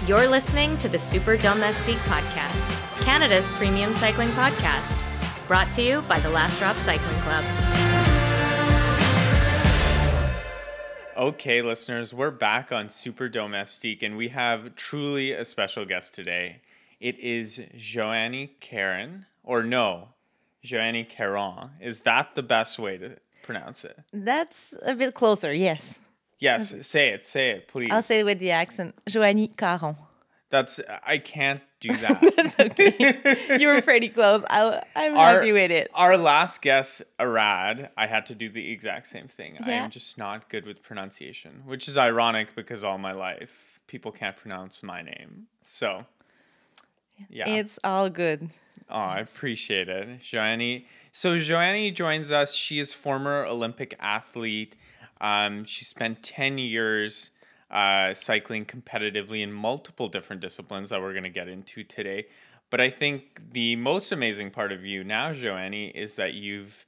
You're listening to the Super Domestique podcast, Canada's premium cycling podcast, brought to you by the Last Drop Cycling Club. Okay, listeners, we're back on Super Domestique, and we have truly a special guest today. It is Joanie Caron, or no, Joanie Caron. Is that the best way to pronounce it? That's a bit closer, yes. Yes, say it, please. I'll say it with the accent. Joanie Caron. I can't do that. That's okay. You were pretty close. I'm happy with it. Our last guest, Arad, I had to do the exact same thing. Yeah. I am just not good with pronunciation, which is ironic because all my life people can't pronounce my name. So, yeah. It's all good. Oh, I appreciate it, Joanie. So Joanie joins us. She is former Olympic athlete. She spent 10 years cycling competitively in multiple different disciplines that we're going to get into today. But I think the most amazing part of you now, Joanie, is that you've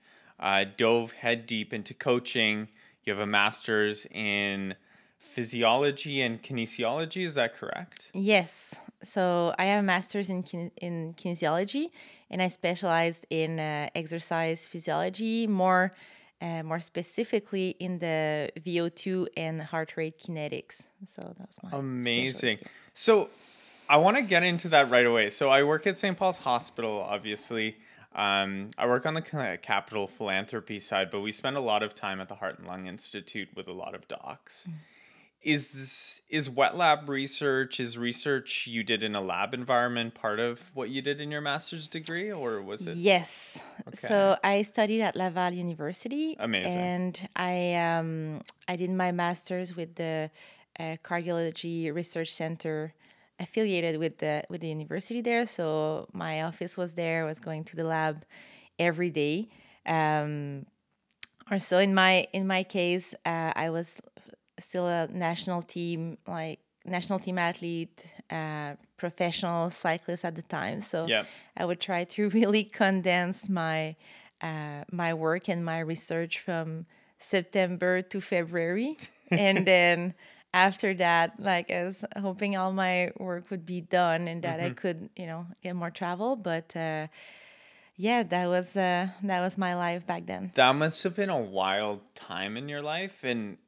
dove head deep into coaching. You have a master's in physiology and kinesiology. Is that correct? Yes. So I have a master's in kinesiology, and I specialized in exercise physiology, more specifically in the VO2 and heart rate kinetics. So that's my amazing. So I want to get into that right away. So I work at St. Paul's Hospital, obviously. I work on the capital philanthropy side, but we spend a lot of time at the Heart and Lung Institute with a lot of docs. Is wet lab research, is research you did in a lab environment part of what you did in your master's degree, or was it? Yes. Okay. So I studied at Laval University. Amazing. And I did my master's with the Cardiology Research Center affiliated with the university there. So my office was there. I was going to the lab every day. Or so in my case, I was still a national team athlete, professional cyclist at the time. So I would try to really condense my work and my research from September to February. And then after that, I was hoping all my work would be done and that I could, get more travel. But that was my life back then. That must have been a wild time in your life. And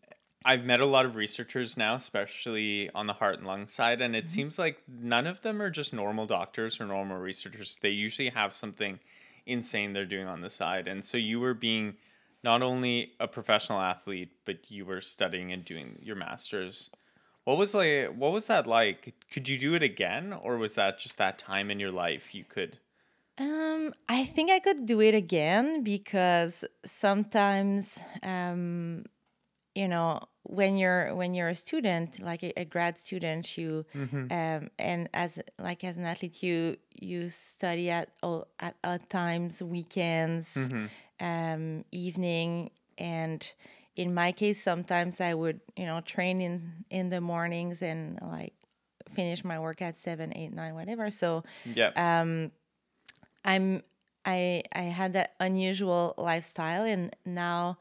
I've met a lot of researchers now, especially on the heart and lung side, and it seems like none of them are just normal doctors or normal researchers. They usually have something insane they're doing on the side. And so you were being not only a professional athlete, but you were studying and doing your master's. What was that like? Could you do it again, or was that just that time in your life you could? I think I could do it again because sometimes when you're a student, like a grad student, you and as an athlete, you study at odd times, weekends, evening, and in my case, sometimes I would train in the mornings and finish my work at 7, 8, 9, whatever. So I had that unusual lifestyle, and now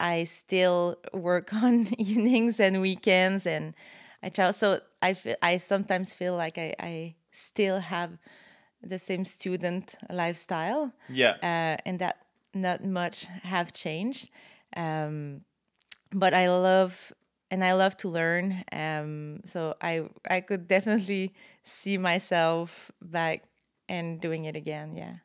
I still work on evenings and weekends, and I travel. So I sometimes feel like I still have the same student lifestyle. And that not much have changed. But I love to learn. So I could definitely see myself back and doing it again. Yeah.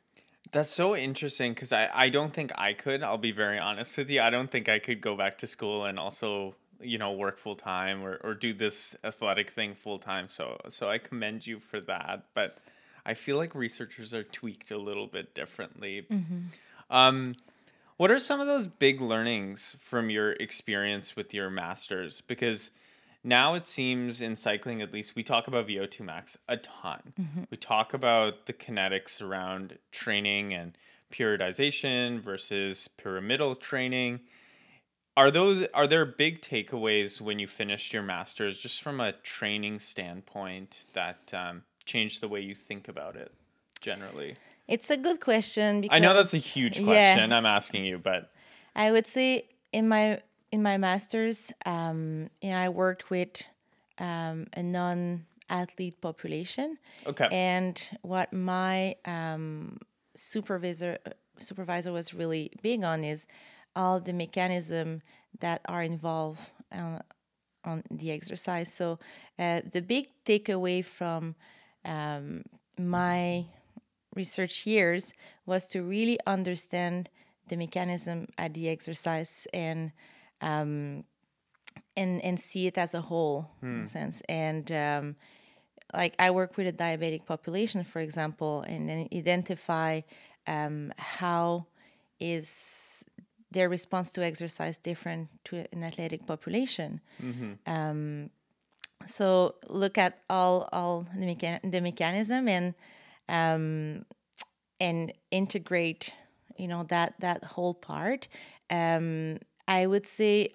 That's so interesting because I don't think I could. I'll be very honest with you. I don't think I could go back to school and also, work full time or do this athletic thing full time. So I commend you for that. But I feel like researchers are tweaked a little bit differently. What are some of those big learnings from your experience with your master's? Because now it seems in cycling, at least, we talk about VO2 max a ton. We talk about the kinetics around training and periodization versus pyramidal training. Are there big takeaways when you finished your master's, just from a training standpoint, that changed the way you think about it generally? It's a good question. Because, I know that's a huge question I'm asking you, but I would say in my master's, I worked with a non-athlete population. Okay. And what my supervisor was really big on is all the mechanisms that are involved on the exercise. So the big takeaway from my research years was to really understand the mechanism at the exercise and see it as a whole in a sense. And like I work with a diabetic population, for example, and then identify how is their response to exercise different to an athletic population. So look at all the mechanism and integrate, that whole part. I would say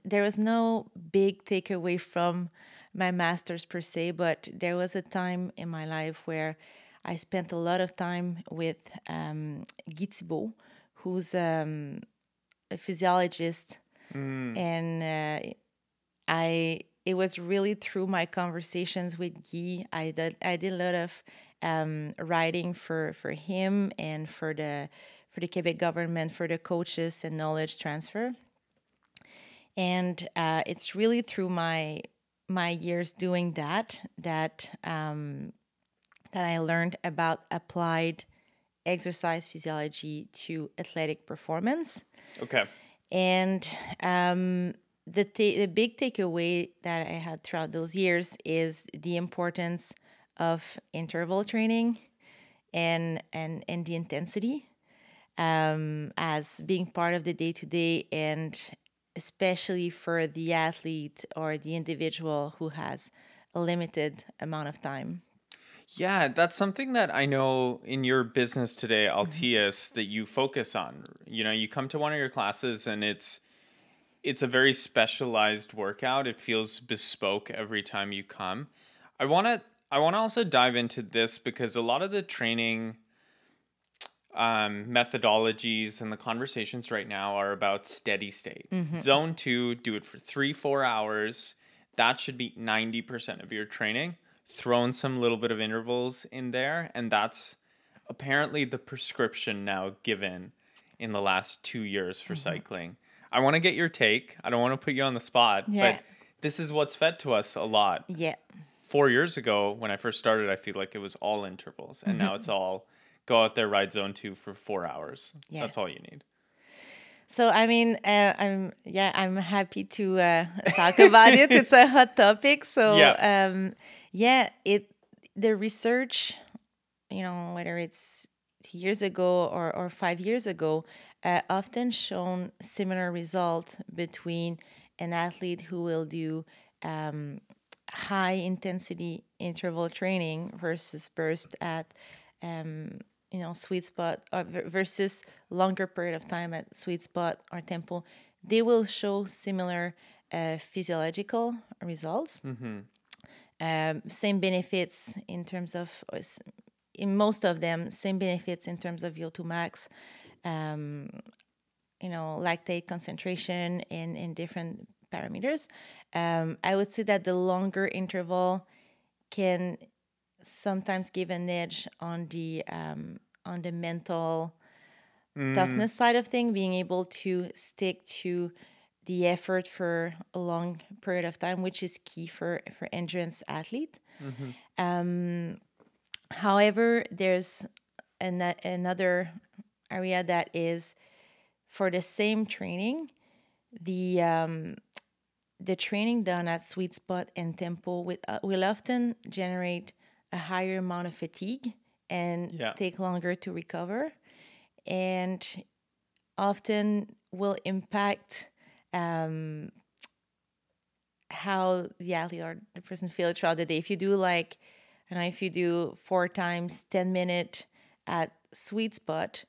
there was no big takeaway from my master's per se, but there was a time in my life where I spent a lot of time with Guy Thibault, who's a physiologist, and it was really through my conversations with Guy. I did a lot of writing for him and for the Quebec government, for the coaches and knowledge transfer. And it's really through my years doing that I learned about applied exercise physiology to athletic performance. Okay. And the big takeaway that I had throughout those years is the importance of interval training and the intensity as being part of the day-to-day, and especially for the athlete or the individual who has a limited amount of time. Yeah, that's something that I know in your business today, Altius, that you focus on. You come to one of your classes and it's a very specialized workout. It feels bespoke every time you come. I want to also dive into this because a lot of the training methodologies and the conversations right now are about steady state. Zone 2, do it for 3-4 hours. That should be 90% of your training. Throw in some little bit of intervals in there, and that's apparently the prescription now given in the last 2 years for cycling. I want to get your take. I don't want to put you on the spot, but this is what's fed to us a lot. Yeah. 4 years ago, when I first started, I feel like it was all intervals, and now it's all go out there, ride zone 2 for 4 hours. Yeah. That's all you need. So, I mean, I'm happy to talk about it. It's a hot topic. So, the research, whether it's 2 years ago or 5 years ago, often shown similar result between an athlete who will do high intensity interval training versus burst at sweet spot versus longer period of time at sweet spot or tempo. They will show similar physiological results. Same benefits in terms of, in most of them, same benefits in terms of VO2 max, lactate concentration in different parameters. I would say that the longer interval can sometimes give an edge on the mental toughness side of thing, being able to stick to the effort for a long period of time, which is key for endurance athlete. However, there's another area that is for the same training, the training done at sweet spot and tempo will often generate a higher amount of fatigue and take longer to recover, and often will impact how the athlete or the person feels throughout the day. If you do if you do 4 times 10 minutes at sweet spot,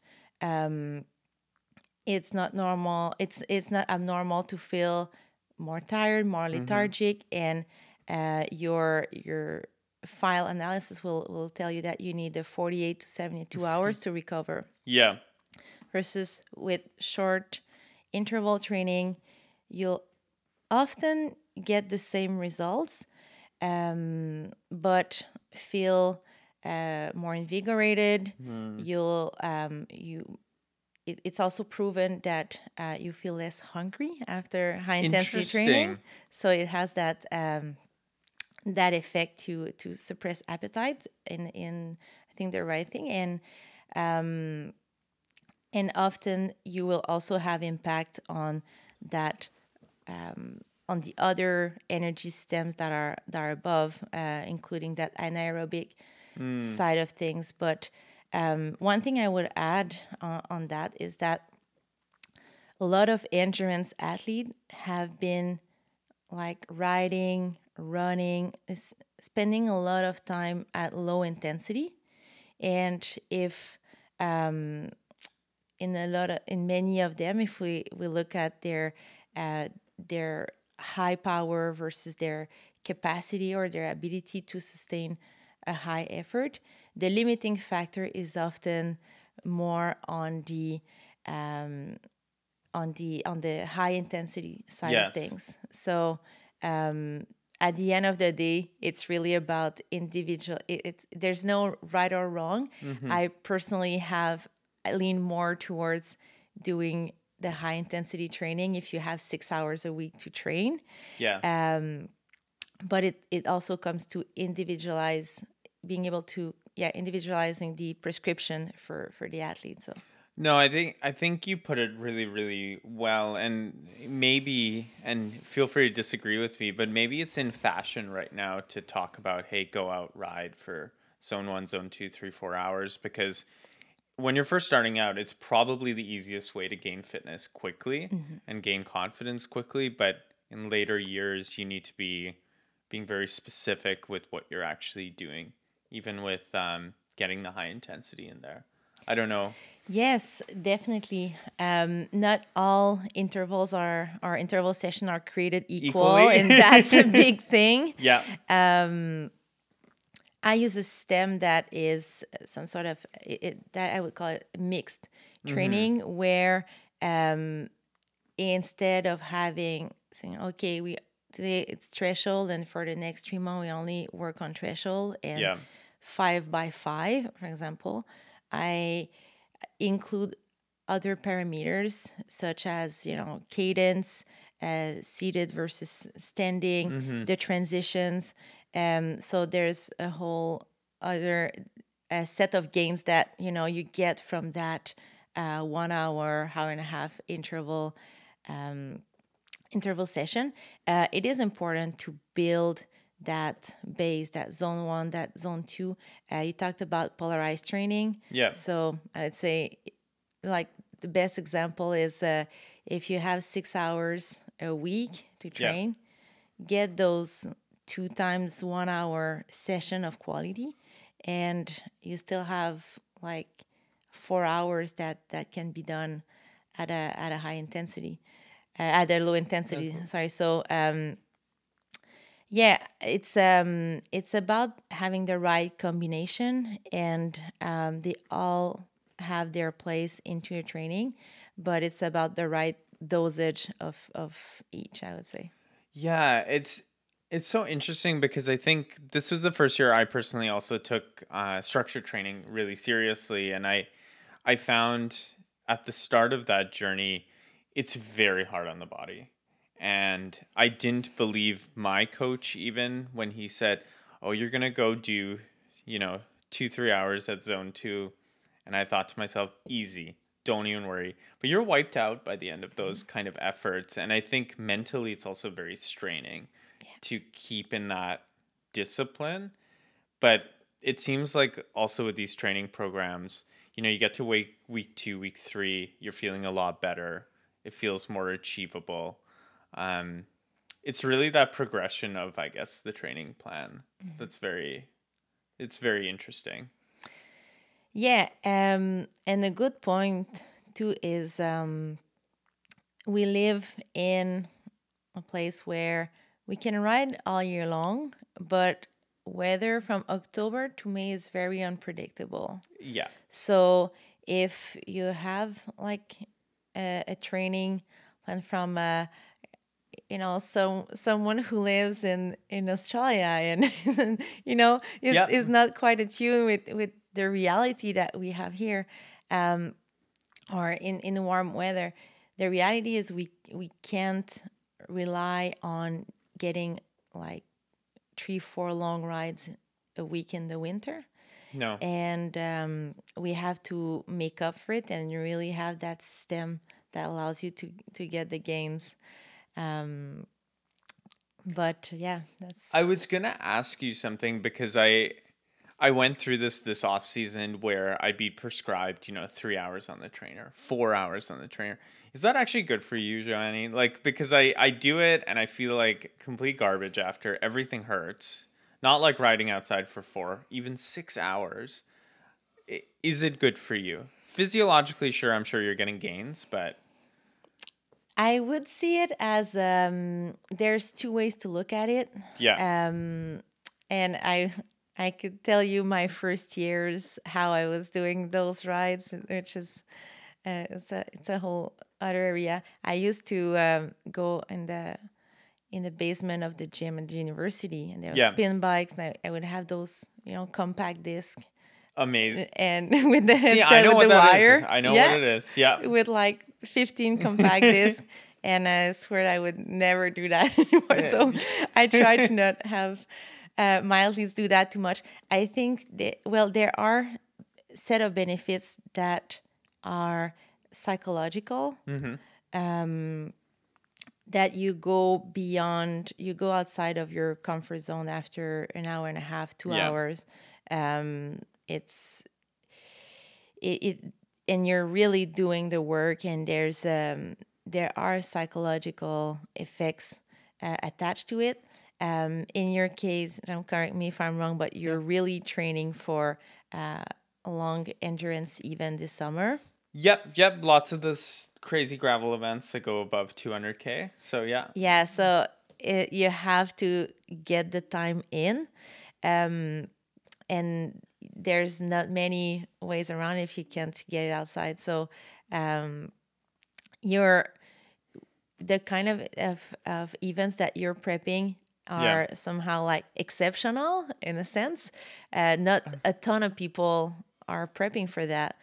it's not normal. It's not abnormal to feel more tired, more lethargic, and your file analysis will tell you that you need 48 to 72 hours to recover. Yeah. Versus with short interval training, you'll often get the same results, but feel more invigorated. It's also proven that you feel less hungry after high intensity training. So it has that that effect to suppress appetite in I think the right thing, and often you will also have impact on that on the other energy systems that are above, including that anaerobic side of things. But one thing I would add on that is that a lot of endurance athletes have been like riding, running, spending a lot of time at low intensity. And if in many of them, if we look at their high power versus their capacity or their ability to sustain a high effort, the limiting factor is often more on the high intensity side of things. So at the end of the day, it's really about individual. There's no right or wrong. I personally lean more towards doing the high intensity training if you have 6 hours a week to train. But it also comes to individualizing the prescription for the athlete. So no, I think you put it really, really well, and maybe, and feel free to disagree with me, but maybe it's in fashion right now to talk about, hey, go out, ride for zone 1, zone 2, 3, 4 hours, because when you're first starting out, it's probably the easiest way to gain fitness quickly and gain confidence quickly. But in later years, you need to be being very specific with what you're actually doing, even with getting the high intensity in there. I don't know. Yes, definitely. Not all intervals or interval sessions are created equal, and that's a big thing. I use a stem that is some sort of that I would call it mixed training, where instead of saying, okay, today it's threshold, and for the next 3 months we only work on threshold and 5x5, for example, I include other parameters such as cadence, seated versus standing, the transitions. So there's a whole other set of gains that you get from that 1 hour and a half interval session. It is important to build that base, that zone 1, that zone 2. You talked about polarized training. So I'd say, like, the best example is if you have 6 hours a week to train, get those 2 times 1 hour session of quality, and you still have like 4 hours that can be done at a high intensity, at a low intensity. Sorry. So it's about having the right combination, and they all have their place into your training, but it's about the right dosage of each, I would say. Yeah, it's so interesting because I think this was the first year I personally also took structured training really seriously, and I found at the start of that journey, it's very hard on the body. And I didn't believe my coach even when he said, oh, you're going to go do, 2-3 hours at zone 2. And I thought to myself, easy, don't even worry. But you're wiped out by the end of those kind of efforts. And I think mentally it's also very straining to keep in that discipline. But it seems like also with these training programs, you get to week 2, week 3, you're feeling a lot better. It feels more achievable. It's really that progression of, I guess, the training plan. It's very interesting. Yeah. And a good point too is we live in a place where we can ride all year long, but weather from October to May is very unpredictable. Yeah. So if you have like a training plan from someone who lives in Australia and is not quite attuned with the reality that we have here, or in the warm weather. The reality is we can't rely on getting like 3-4 long rides a week in the winter. No. And we have to make up for it and really have that stem that allows you to get the gains. But yeah, that's... I was going to ask you something because I went through this off season where I'd be prescribed, 3 hours on the trainer, 4 hours on the trainer. Is that actually good for you, Joanie? Like, because I do it and I feel like complete garbage after. Everything hurts. Not like riding outside for 4, even 6 hours. Is it good for you? Physiologically, sure, I'm sure you're getting gains, but... I would see it as there's 2 ways to look at it. Yeah. And I could tell you my first years how I was doing those rides, which is it's a whole other area. I used to go in the basement of the gym at the university, and there were spin bikes, and I would have those compact disc. Amazing. And with the headset, I know with the wire. Is. I know what it is. Yeah. With like 15 compact discs. And I swear I would never do that anymore. So I try to not have my athletes do that too much. I think there are set of benefits that are psychological. Mm-hmm. That you go outside of your comfort zone after an hour and a half, 2 hours. And you're really doing the work, and there are psychological effects attached to it. In your case, don't correct me if I'm wrong, but you're really training for a long endurance event this summer. Yep. Lots of those crazy gravel events that go above 200K. So, yeah. Yeah, so you have to get the time in. And there's not many ways around if you can't get it outside. So the kind of events that you're prepping are somehow like exceptional in a sense. Not a ton of people are prepping for that.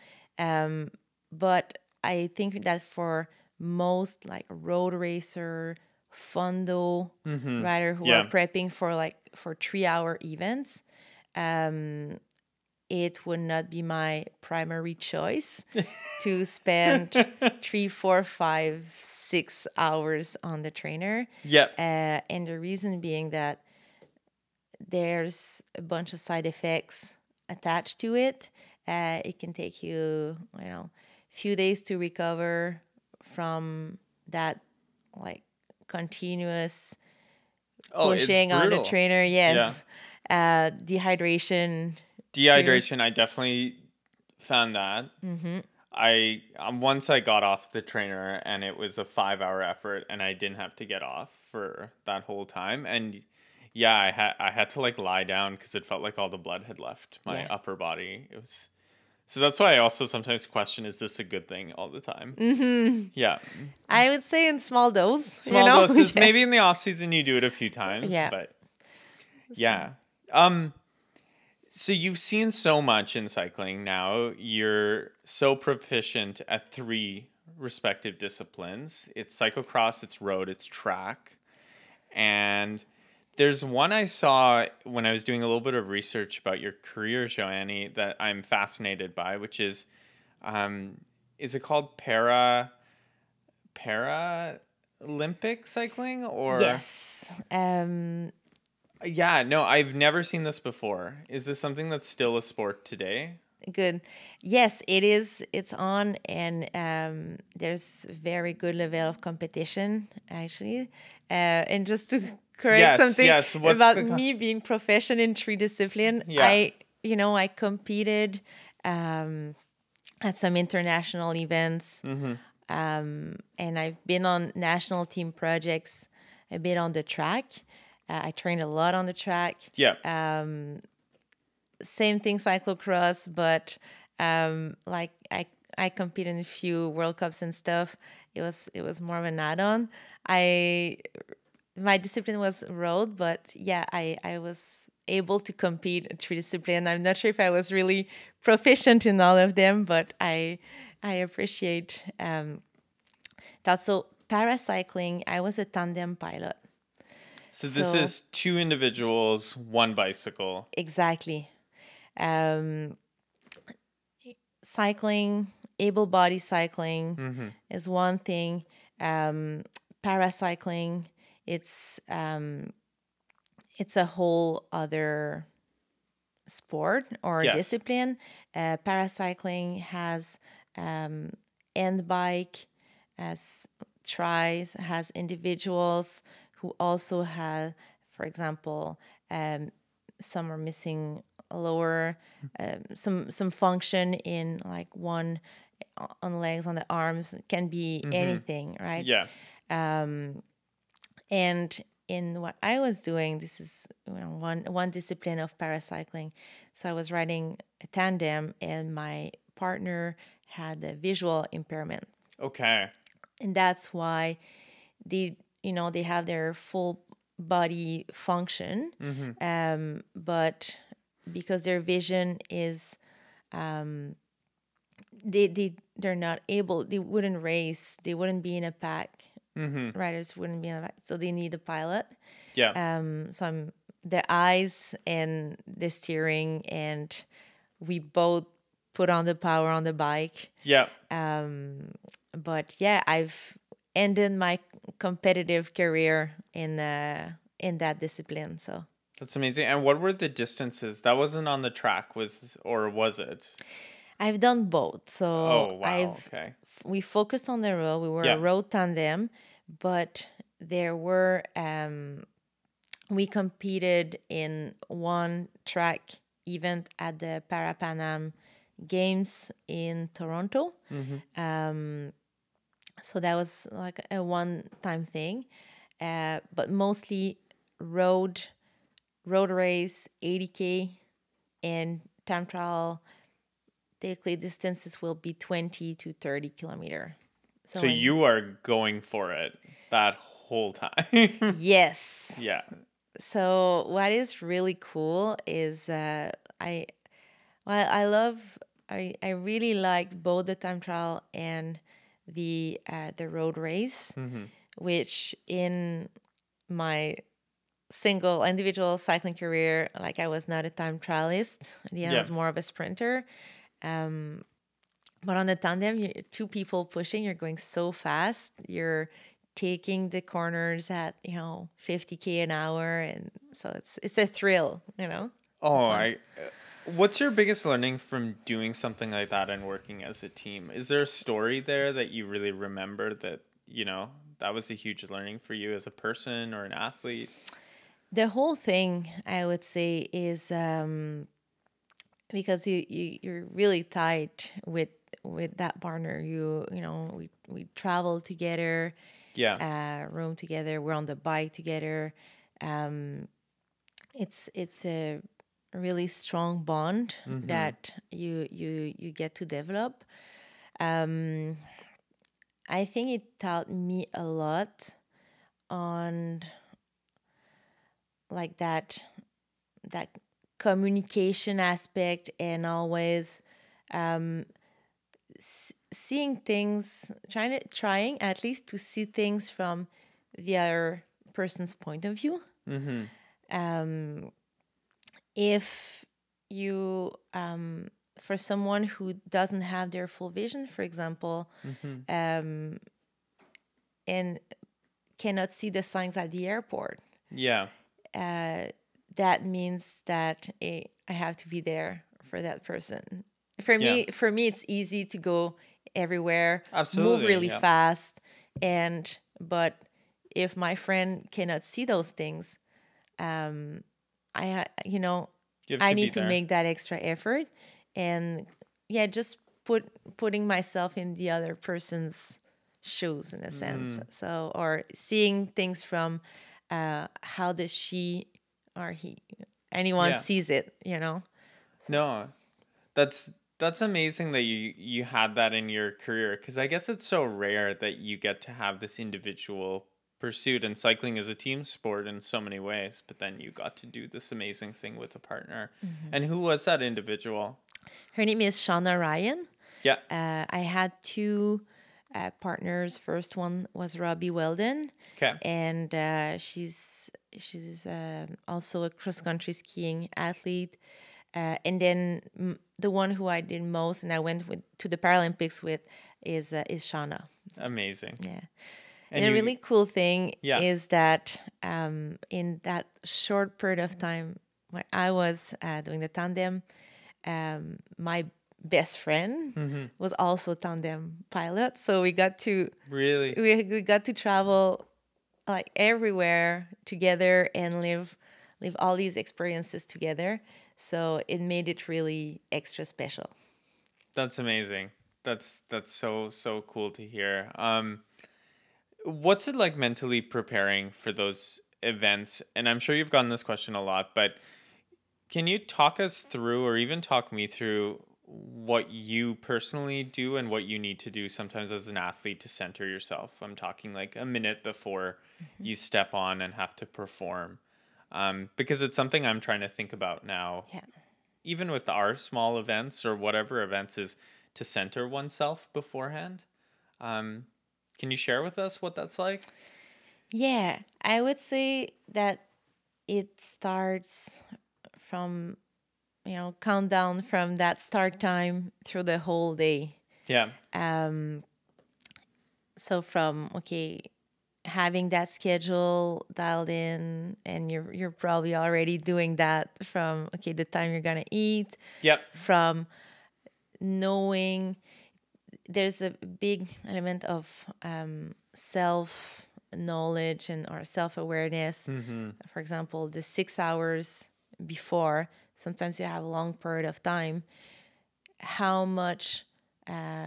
But I think that for most like road racer, fondo rider who are prepping for 3-hour events, it would not be my primary choice to spend 3, 4, 5, 6 hours on the trainer. Yep. And the reason being that there's a bunch of side effects attached to it. It can take you, few days to recover from that like continuous pushing on the trainer. Yes. Yeah. Dehydration, I definitely found that. Mm-hmm. Once I got off the trainer, and it was a 5-hour effort, and I didn't have to get off for that whole time. And I had to like lie down because it felt like all the blood had left my upper body. It was... So that's why I also sometimes question, is this a good thing all the time? Mm-hmm. Yeah. I would say in small doses. Small doses. Maybe in the off season you do it a few times. Yeah. But yeah. So you've seen so much in cycling now. You're so proficient at 3 respective disciplines. It's cyclo-cross, it's road, it's track. And there's one I saw when I was doing a little bit of research about your career, Joanie, that I'm fascinated by, which is it called Paralympic cycling? Or yes. Yeah, no, I've never seen this before. Is this something that's still a sport today? Good. Yes, it is. It's on, and there's very good level of competition, actually. And just to correct something about me being proficient in 3 disciplines, I competed at some international events, and I've been on national team projects, a bit on the track. I trained a lot on the track. Yeah. Same thing, cyclo-cross, but I competed in a few World Cups and stuff. It was more of an add-on. my discipline was road, but yeah, I was able to compete in 3 disciplines. I'm not sure if I was really proficient in all of them, but I appreciate that. So paracycling, I was a tandem pilot. So this is 2 individuals, 1 bicycle. Exactly. Cycling, able-body cycling is one thing. Paracycling, it's a whole other sport or discipline. Paracycling has end bike, has individuals who also have, for example, some are missing lower, some function in like one on the legs, on the arms. It can be anything, right? Yeah. And in what I was doing, this is one discipline of paracycling. So I was riding a tandem, and my partner had a visual impairment. Okay. And that's why they have their full body function, but because their vision is, they're not able. They wouldn't race. They wouldn't be in a pack. Riders wouldn't be in a pack, so they need a pilot. Yeah. So I'm the eyes and the steering, and we both put on the power on the bike. Yeah. But yeah, I've ended my competitive career in that discipline. So that's amazing. And what were the distances? That wasn't on the track, was it? I've done both. So oh wow. Okay. We focused on the road. We were a road tandem, but there were we competed in one track event at the Parapanam Games in Toronto. So that was like a one-time thing, but mostly road race, 80K, and time trial. Typically, distances will be 20 to 30 kilometer. So you are going for it that whole time. Yes. Yeah. So what is really cool is I really like both the time trial and the road race, which in my single individual cycling career, like I was not a time trialist. I was more of a sprinter. But on the tandem, you're 2 people pushing, you're going so fast. You're taking the corners at 50K an hour, and so it's a thrill, What's your biggest learning from doing something like that and working as a team? Is there a story there that you really remember that that was a huge learning for you as a person or an athlete? The whole thing, I would say, is because you're really tight with that partner. We travel together, roam together, we're on the bike together. It's a really strong bond that you get to develop. I think it taught me a lot on like that communication aspect, and always seeing things, trying at least to see things from the other person's point of view. If you for someone who doesn't have their full vision, for example, and cannot see the signs at the airport, that means that I have to be there for that person. For me, it's easy to go everywhere, move really fast, but if my friend cannot see those things, I need to make that extra effort, and just putting myself in the other person's shoes in a sense. So, or seeing things from how does she or he, anyone sees it, No, that's amazing that you had that in your career, because I guess it's so rare that you get to have this individual pursued. And cycling is a team sport in so many ways, but then you got to do this amazing thing with a partner. And who was that individual? Her name is Shauna Ryan. Yeah. I had two partners. First one was Robbie Weldon. Okay. And she's also a cross-country skiing athlete. And then the one who I did most and I went to the Paralympics with is Shauna. Amazing. Yeah. And a really cool thing is that in that short period of time when I was doing the Tandem, my best friend was also Tandem pilot. So we got to we got to travel like everywhere together and live all these experiences together. So it made it really extra special. That's amazing. That's so cool to hear. What's it like mentally preparing for those events? And I'm sure you've gotten this question a lot, but can you talk us through, or even talk me through, what you personally do and what you need to do sometimes as an athlete to center yourself? I'm talking like a minute before you step on and have to perform. Because it's something I'm trying to think about now. Yeah. Even with our small events or whatever events, is to center oneself beforehand. Can you share with us what that's like? Yeah, I would say that it starts from, countdown from that start time through the whole day. Yeah. So from, having that schedule dialed in, and you're probably already doing that from, the time you're going to eat. Yep. From knowing there's a big element of self-knowledge or self-awareness. For example, the 6 hours before, sometimes you have a long period of time. How much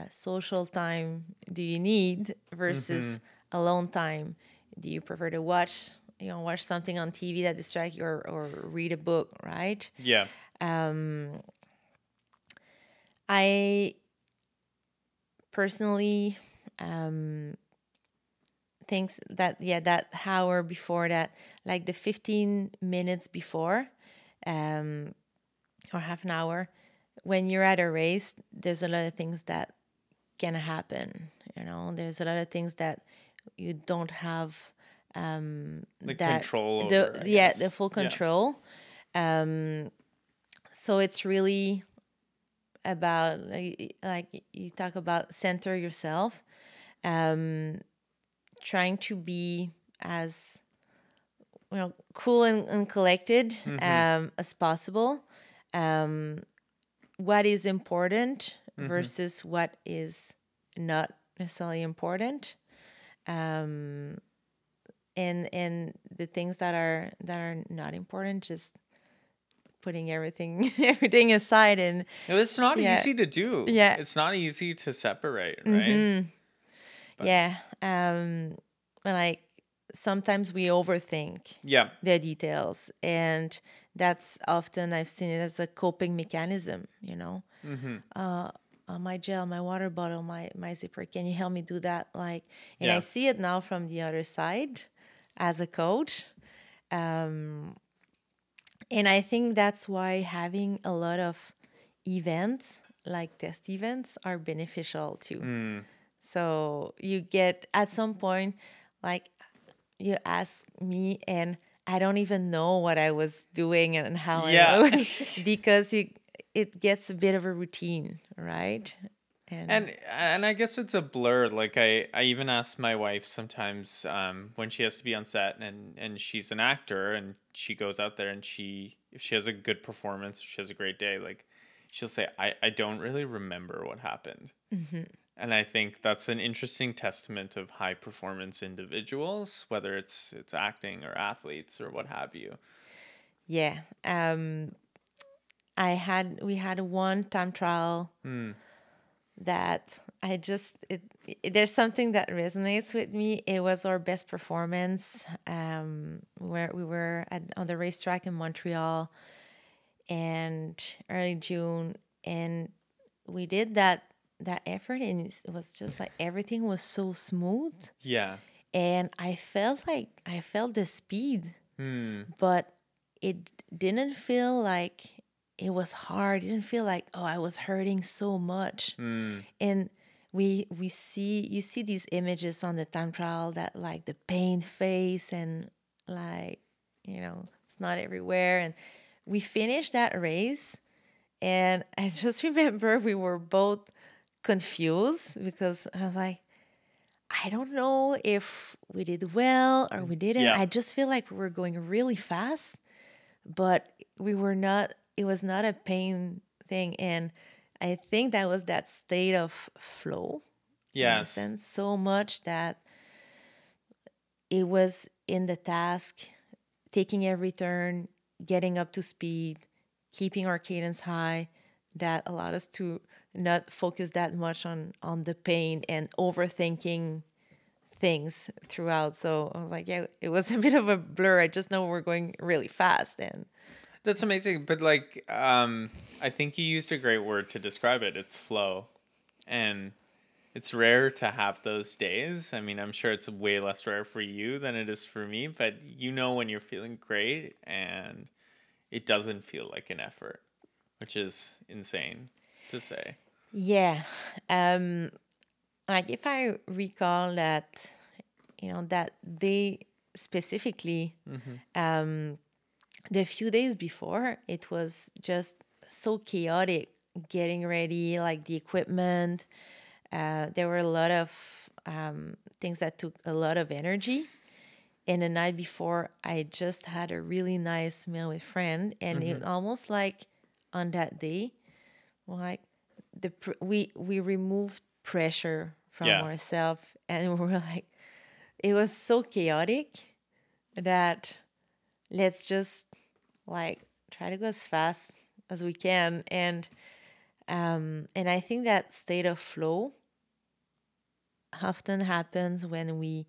social time do you need versus alone time? Do you prefer to watch something on TV that distracts you, or read a book, right? Yeah. I personally think that that hour before that, like the 15 minutes before, or half an hour, when you're at a race, there's a lot of things that can happen. There's a lot of things that you don't have control over. The full control. So it's really about, like you talk about, center yourself, trying to be as cool and collected as possible. What is important versus what is not necessarily important, and the things that are not important, just putting everything aside. And it's not easy to do. Yeah, it's not easy to separate, right? Yeah. Like sometimes we overthink the details, and that's often, I've seen it as a coping mechanism. My gel, my water bottle, my zipper, can you help me do that? I see it now from the other side as a coach. And I think that's why having a lot of events, like test events, are beneficial too. So you get, at some point, like you ask me and I don't even know what I was doing and how I was, because it gets a bit of a routine, right? And I guess it's a blur. Like I even ask my wife sometimes when she has to be on set, and she's an actor and she goes out there, and if she has a good performance, if she has a great day, like she'll say, I don't really remember what happened. And I think that's an interesting testament of high performance individuals, whether it's acting or athletes or what have you. Yeah. We had one time trial that there's something that resonates with me. It was our best performance, where we were on the racetrack in Montreal, and early June, and we did that effort, and it was just like everything was so smooth. Yeah. And I felt the speed, but it didn't feel like it was hard. It didn't feel like, oh, I was hurting so much. And you see these images on the time trial that like the pain face and like, it's not everywhere. And we finished that race, and I just remember we were both confused because I was like, I don't know if we did well or we didn't. Yeah. I just feel like we were going really fast, but we were not. It was not a pain thing, and I think that was that state of flow. Yes. In a sense, so much that it was in the task, taking every turn, getting up to speed, keeping our cadence high, that allowed us to not focus that much on the pain and overthinking things throughout. So I was like, yeah, it was a bit of a blur. I just know we're going really fast. And that's amazing. But like, I think you used a great word to describe it. It's flow. And it's rare to have those days. I mean, I'm sure it's way less rare for you than it is for me, but when you're feeling great and it doesn't feel like an effort, which is insane to say. Yeah. Like if I recall that, that day specifically, the few days before, it was just so chaotic getting ready, like the equipment. There were a lot of things that took a lot of energy. And the night before, I just had a really nice meal with friend, and it almost like on that day, like we removed pressure from ourselves, and we were like, it was so chaotic that let's just like try to go as fast as we can, and I think that state of flow often happens when we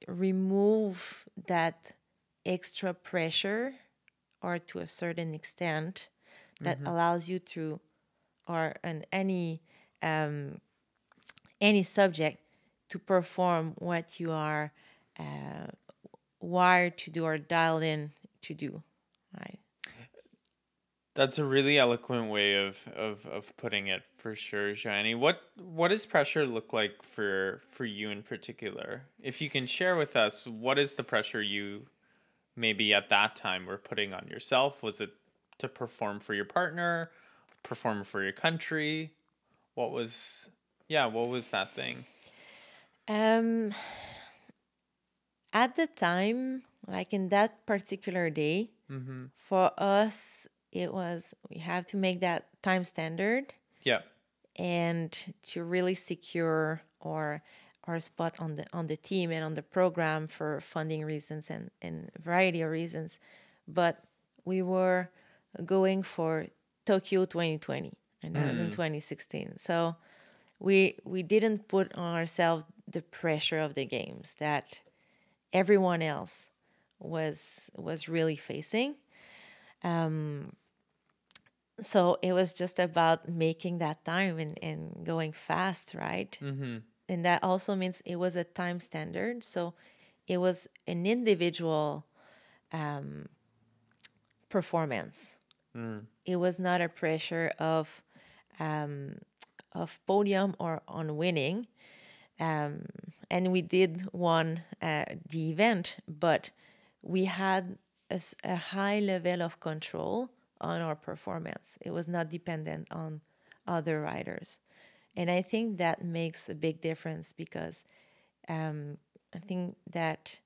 remove that extra pressure, or to a certain extent, that allows you to, or any subject, to perform what you are wired to do or dialed in to do, right? That's a really eloquent way of putting it, for sure, Joanie. What does pressure look like for you in particular? If you can share with us, what is the pressure you maybe at that time were putting on yourself? Was it to perform for your partner, perform for your country? What was that thing? At the time, like in that particular day, for us, it was, we have to make that time standard. Yeah. And to really secure our spot on the team and on the program for funding reasons and a variety of reasons. But we were going for Tokyo 2020, and that was in 2016. So we didn't put on ourselves the pressure of the games that everyone else was really facing. So it was just about making that time and going fast, right? And that also means it was a time standard. So it was an individual performance. It was not a pressure of podium or on winning. And we did won the event, but we had a high level of control on our performance. It was not dependent on other riders. And I think that makes a big difference, because I think that,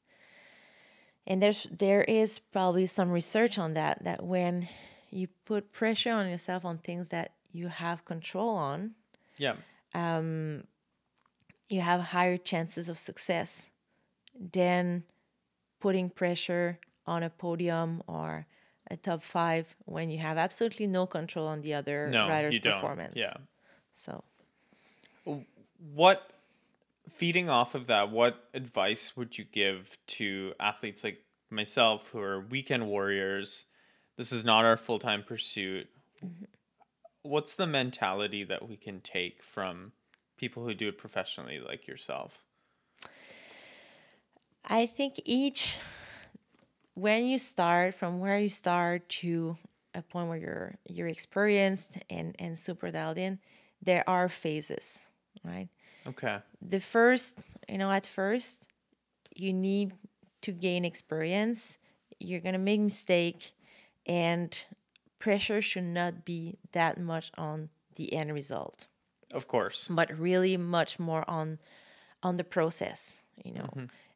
and there is probably some research on that when you put pressure on yourself on things that you have control on, you have higher chances of success than putting pressure on a podium or a top 5 when you have absolutely no control on the other rider's performance. Yeah. So, feeding off of that, what advice would you give to athletes like myself who are weekend warriors? This is not our full-time pursuit. What's the mentality that we can take from people who do it professionally like yourself? I think when you start, from where you start to a point where you're experienced and super dialed in, there are phases, right? Okay. The first, at first, you need to gain experience. You're going to make mistake, and pressure should not be that much on the end result. Of course. But really much more on the process, in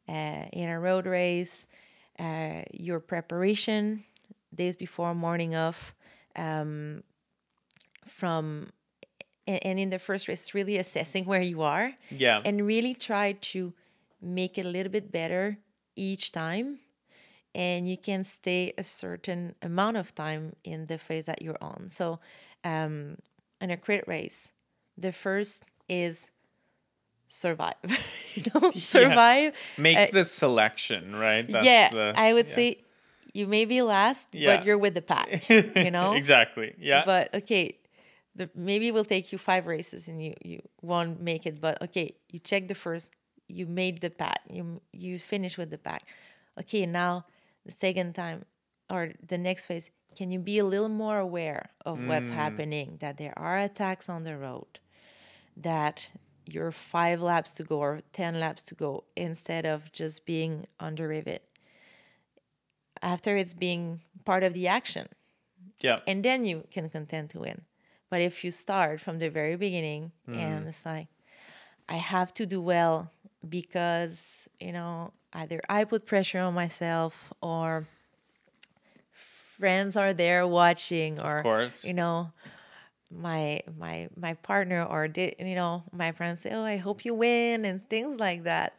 a road race, your preparation days before, morning of, and in the first race, really assessing where you are. Yeah. And really try to make it a little bit better each time. And you can stay a certain amount of time in the phase that you're on. So in a crit race, the first is survive. Survive. Make the selection, right? That's I would say you may be last, but you're with the pack, Exactly. Yeah. But okay, maybe it will take you 5 races and you won't make it. But okay, you check the first, you made the pack, you finish with the pack. Okay, now the second time or the next phase, can you be a little more aware of what's happening, that there are attacks on the road, that you're 5 laps to go or 10 laps to go instead of just being on the rivet after it's being part of the action. Yeah. And then you can contend to win. But if you start from the very beginning and it's like, I have to do well because, either I put pressure on myself or friends are there watching, or, of course. my partner or my friends say, oh, I hope you win and things like that.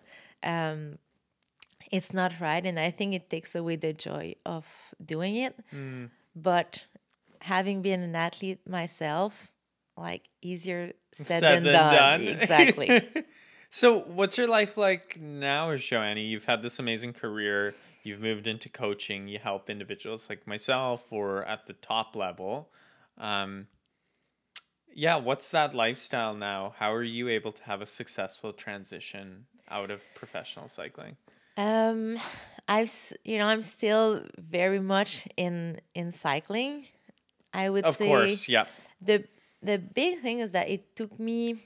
It's not right. And I think it takes away the joy of doing it. But having been an athlete myself, like easier said than done. Exactly. So what's your life like now, Joanie? You've had this amazing career. You've moved into coaching. You help individuals like myself or at the top level. What's that lifestyle now? How are you able to have a successful transition out of professional cycling? I'm still very much in cycling. I would say, of course, yeah. The big thing is that it took me.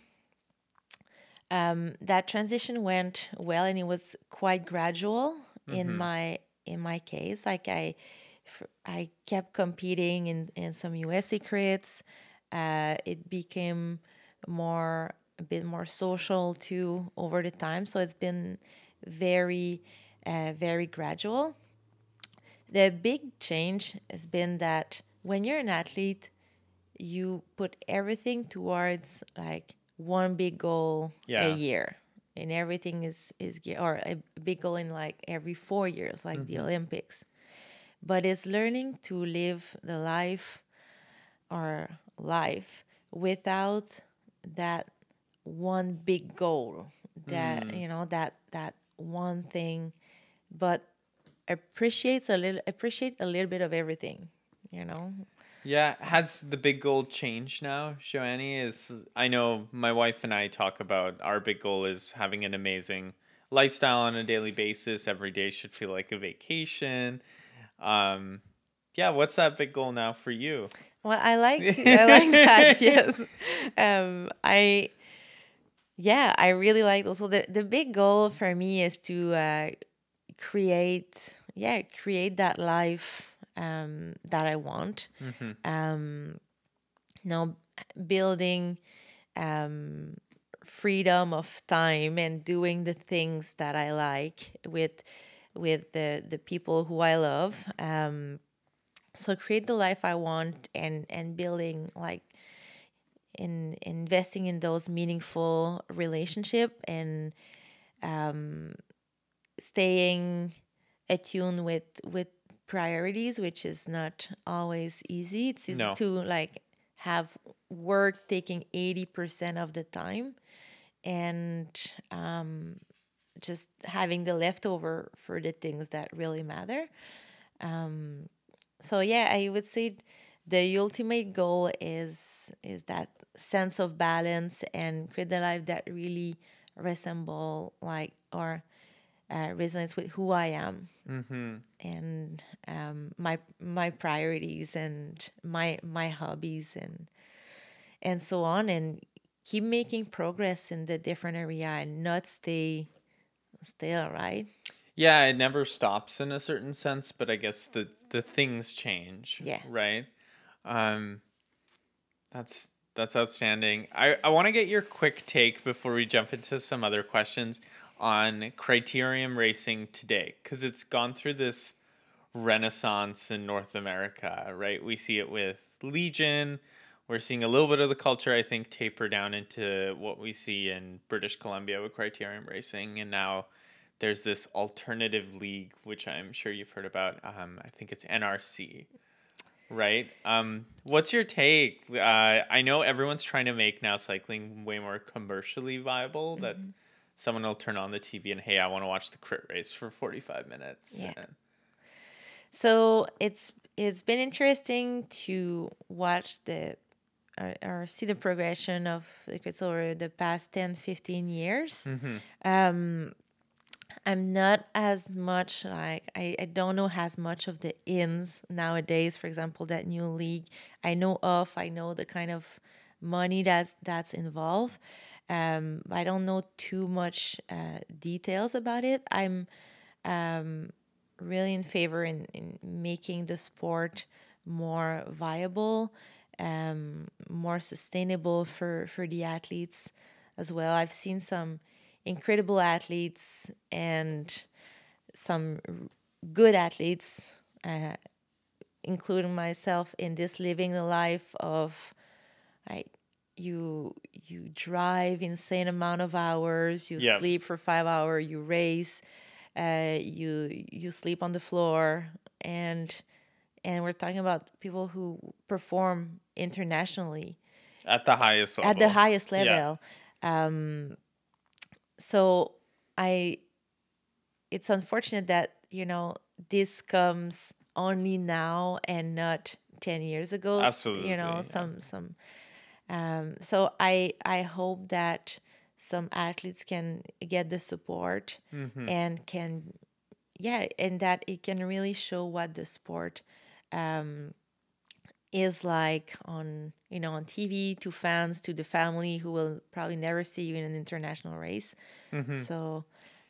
That transition went well, and it was quite gradual in my case. Like I kept competing in some USA crits. It became a bit more social too over the time. So it's been very, very gradual. The big change has been that when you're an athlete, you put everything towards like one big goal a year, and everything is or a big goal in like every 4 years, like the Olympics. But it's learning to live the life without that one big goal, that that one thing, but appreciate a little bit of everything. Yeah, has the big goal changed now, Joanie? I know my wife and I talk about our big goal is having an amazing lifestyle on a daily basis. Every day should feel like a vacation. What's that big goal now for you? Well, I like that. Yes, I really like also the big goal for me is to create that life that I want. Building freedom of time and doing the things that I like with the people who I love. So create the life I want and building like investing in those meaningful relationship and staying attuned with priorities, which is not always easy. It's easy to like have work taking 80% of the time and just having the leftover for the things that really matter. I would say the ultimate goal is that sense of balance and create a life that really resemble like or resonates with who I am and my priorities and my hobbies and so on, and keep making progress in the different area and not stay still, right? Yeah, it never stops in a certain sense, but I guess the things change. Yeah. Right. That's outstanding. I want to get your quick take before we jump into some other questions on criterium racing today, because it's gone through this renaissance in North America, right? We see it with Legion. We're seeing a little bit of the culture, I think, taper down into what we see in British Columbia with criterium racing, and now there's this alternative league, which I'm sure you've heard about. I think it's NRC, right? What's your take? I know everyone's trying to make now cycling way more commercially viable, that someone will turn on the TV and, hey, I want to watch the crit race for 45 minutes. Yeah. So it's been interesting to watch or see the progression of the crits over the past 10, 15 years. I'm not as much like, I don't know as much of the ins nowadays. For example, that new league I know the kind of money that's involved. I don't know too much details about it. I'm really in favor in making the sport more viable, more sustainable for the athletes as well. I've seen some incredible athletes and some good athletes, including myself, in this living the life of you drive insane amount of hours, you sleep for 5 hours, you race, you sleep on the floor, and we're talking about people who perform internationally at the highest level. At the highest level. Yeah. So it's unfortunate that, this comes only now and not 10 years ago. Absolutely. So I hope that some athletes can get the support and and that it can really show what the sport is like on TV, to fans, to the family who will probably never see you in an international race. So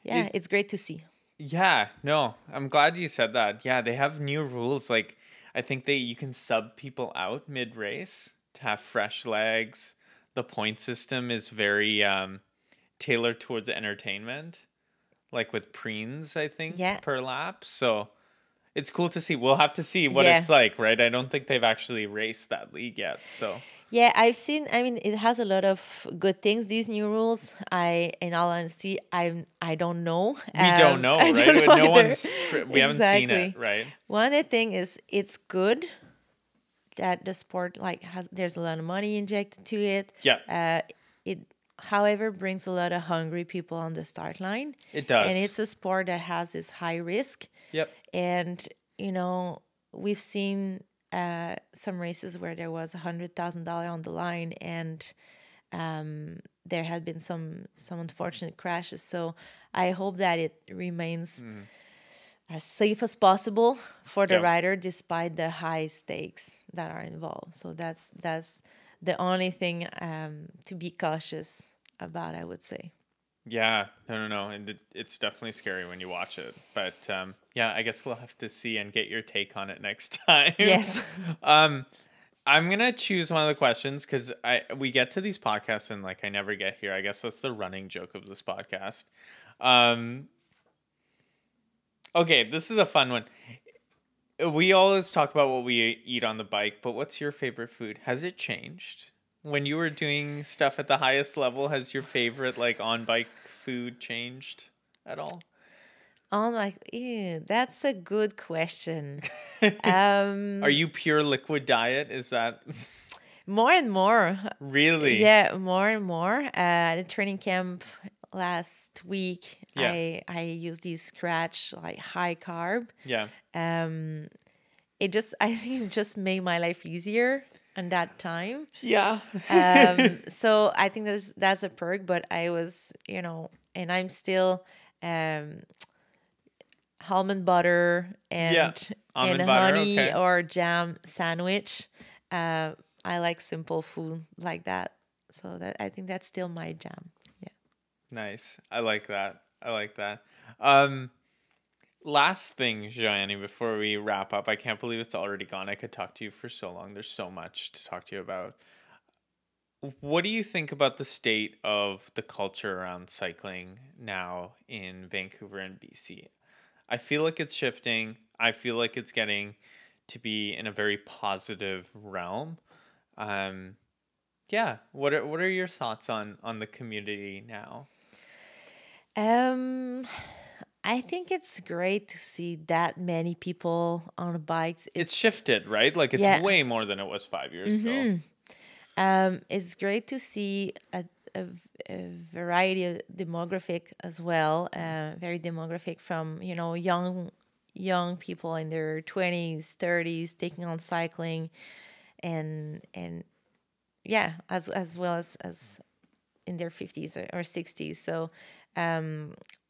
it's great to see. Yeah, no, I'm glad you said that. Yeah, they have new rules. Like, I think you can sub people out mid-race to have fresh legs. The point system is very tailored towards entertainment, like with preens, I think, per lap. So it's cool to see. We'll have to see what it's like, right? I don't think they've actually raced that league yet. So I've seen. I mean, it has a lot of good things. These new rules, in all honesty, I don't know. We don't know, right? Don't know we haven't seen it, right? One of the thing is, it's good that the sport there's a lot of money injected to it. Yeah. It, however, brings a lot of hungry people on the start line. It does. And it's a sport that has this high risk. Yep. And, we've seen some races where there was $100,000 on the line, and there had been some unfortunate crashes. So I hope that it remains as safe as possible for the rider, despite the high stakes that are involved. So that's the only thing to be cautious about, I would say. Yeah, no. And it's definitely scary when you watch it. But I guess we'll have to see and get your take on it next time. Yes. I'm going to choose one of the questions because we get to these podcasts and I never get here. I guess that's the running joke of this podcast. Okay, this is a fun one. We always talk about what we eat on the bike, but what's your favorite food? Has it changed? When you were doing stuff at the highest level, has your favorite on-bike food changed at all? That's a good question. Are you pure liquid diet? Is that... More and more. Really? Yeah, more and more. At a training camp last week, I used these scratch, high carb. Yeah. I think it just made my life easier in that time. Yeah. So I think that's a perk, but I was, and I'm still almond butter and honey or jam sandwich. I like simple food like that. So I think that's still my jam. Yeah. Nice. I like that. Last thing, Joanie, before we wrap up, I can't believe it's already gone. I could talk to you for so long. There's so much to talk to you about. What do you think about the state of the culture around cycling now in Vancouver and BC? I feel like it's shifting. I feel like it's getting to be in a very positive realm. Yeah. What are your thoughts on the community now? I think it's great to see that many people on bikes. It's shifted, right? Like it's way more than it was 5 years ago. It's great to see a variety of demographic as well. Very demographic from, young people in their 20s, 30s taking on cycling, and as well as in their 50s or 60s. So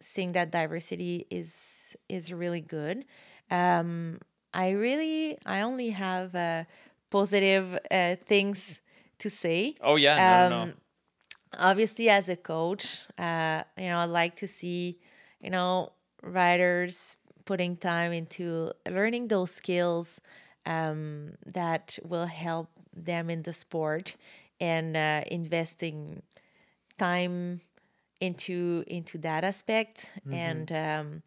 seeing that diversity is really good. I only have positive things to say. Oh yeah, no. Obviously, as a coach, I'd like to see, riders putting time into learning those skills that will help them in the sport, and investing time into that aspect, and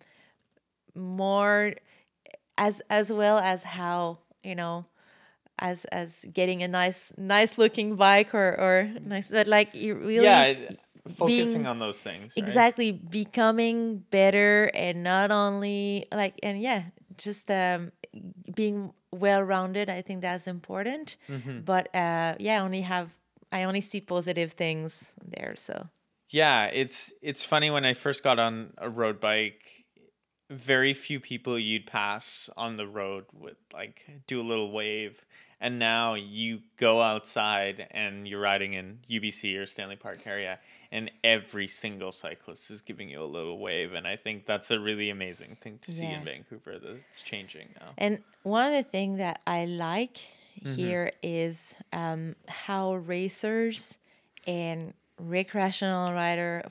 more as well as how, as getting a nice looking bike or nice, but like you really focusing on those things, right? Exactly, becoming better, and not only just being well-rounded. I think that's important. But I only see positive things there. So yeah, it's funny, when I first got on a road bike, very few people you'd pass on the road would like do a little wave, and now you go outside and you're riding in UBC or Stanley Park area, and every single cyclist is giving you a little wave, and I think that's a really amazing thing to see in Vancouver, that it's changing now. And one of the things that I like here is how racers and recreational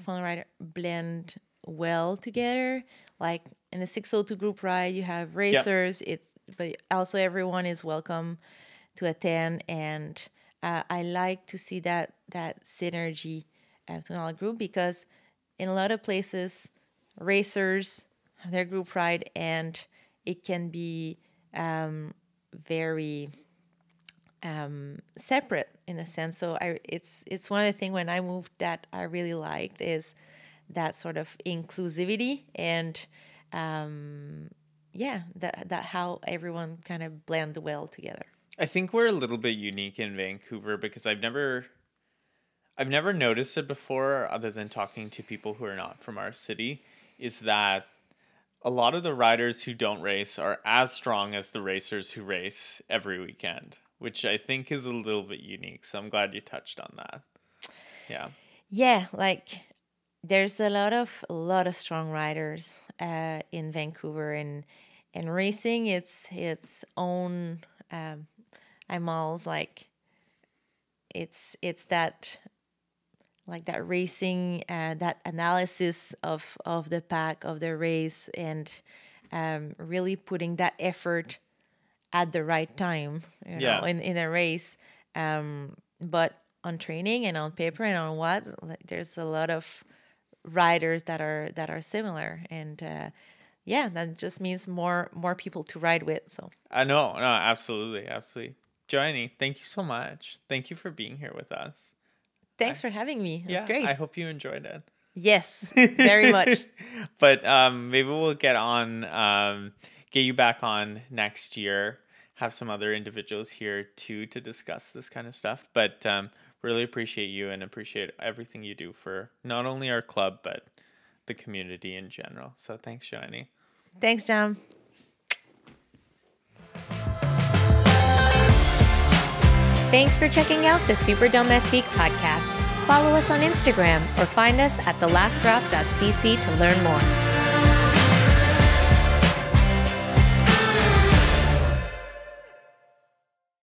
fun rider blend well together. Like in a 602 group ride, you have racers. But also everyone is welcome to attend, and I like to see that synergy between all group, because in a lot of places, racers have their group ride, and it can be very separate in a sense. So it's one of the things when I moved that I really liked is that sort of inclusivity, and that how everyone kind of blend well together. I think we're a little bit unique in Vancouver, because I've never noticed it before, other than talking to people who are not from our city, is that a lot of the riders who don't race are as strong as the racers who race every weekend, which I think is a little bit unique. So I'm glad you touched on that. Yeah. Yeah, like there's a lot of strong riders in Vancouver, and racing its own. I'm always like it's that. Like that racing, that analysis of the pack, of the race, and really putting that effort at the right time, in a race. But on training and on paper and on there's a lot of riders that are similar, and that just means more people to ride with. So I know, no, absolutely. Joanie, thank you so much. Thank you for being here with us. Thanks for having me. That's great. I hope you enjoyed it. Yes, very much. But maybe we'll get you back on next year. Have some other individuals here too to discuss this kind of stuff. But really appreciate you, and appreciate everything you do for not only our club but the community in general. So thanks, Joanie. Thanks, Jam. Thanks for checking out the Super Domestique podcast. Follow us on Instagram or find us at thelastdrop.cc to learn more.